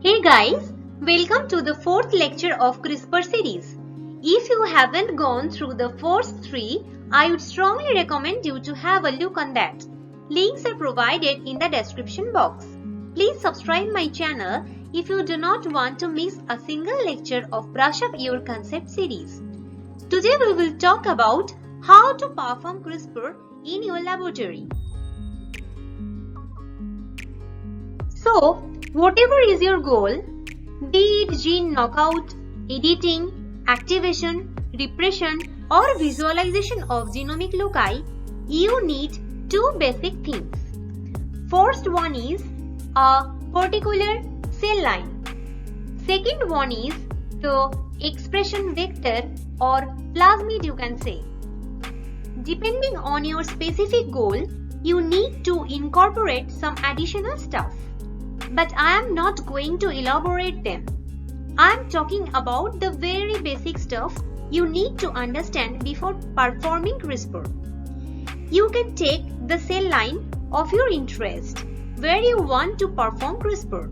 Hey guys, welcome to the fourth lecture of CRISPR series. If you haven't gone through the first three, I would strongly recommend you to have a look on that. Links are provided in the description box. Please subscribe my channel if you do not want to miss a single lecture of Brush Up Your Concept series. Today we will talk about how to perform CRISPR in your laboratory. So, whatever is your goal, be it gene knockout, editing, activation, repression or visualization of genomic loci, you need two basic things. First one is a particular cell line. Second one is the expression vector or plasmid you can say. Depending on your specific goal, you need to incorporate some additional stuff. But I am not going to elaborate them. I am talking about the very basic stuff you need to understand before performing CRISPR. You can take the cell line of your interest where you want to perform CRISPR.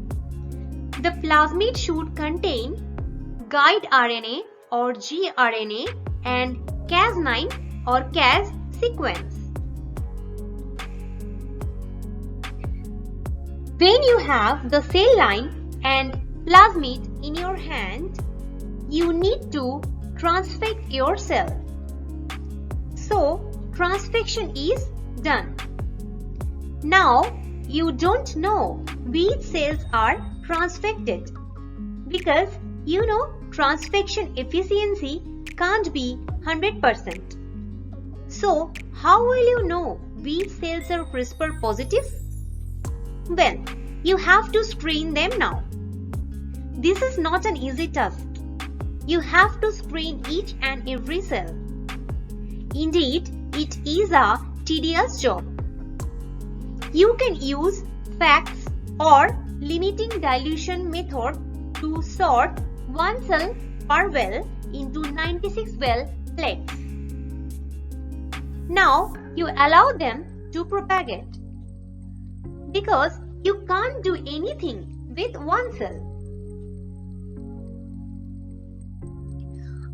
The plasmid should contain guide RNA or gRNA and Cas9 or Cas sequence. When you have the cell line and plasmid in your hand, you need to transfect your cell. So, transfection is done. Now, you don't know which cells are transfected because you know transfection efficiency can't be 100%. So, how will you know which cells are CRISPR positive? Well, you have to screen them now. This is not an easy task. You have to screen each and every cell. Indeed, it is a tedious job. You can use FACS or limiting dilution method to sort one cell per well into 96 well plates. Now, you allow them to propagate. Because you can't do anything with one cell.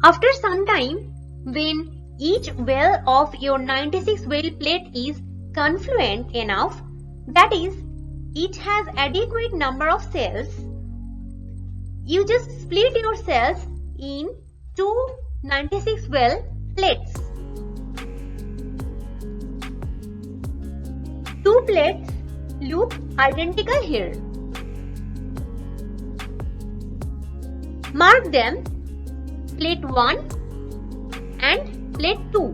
After some time, when each well of your 96 well plate is confluent enough, that is, it has adequate number of cells, you just split your cells in two 96 well plates. Two plates look identical here. Mark them plate 1 and plate 2.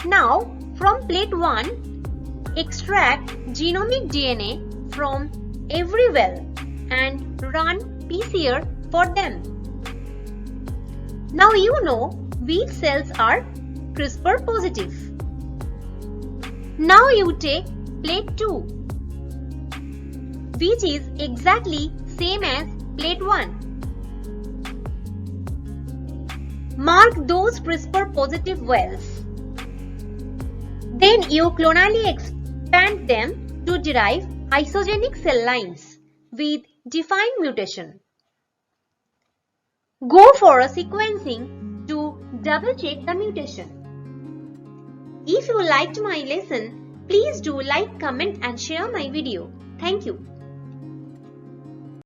Now from plate 1, extract genomic DNA from every well and run PCR for them. Now you know which cells are CRISPR positive. Now you take plate 2, which is exactly same as plate 1. Mark those CRISPR positive wells. Then you clonally expand them to derive isogenic cell lines with defined mutation. Go for a sequencing to double check the mutation. If you liked my lesson, please do like, comment and share my video. Thank you.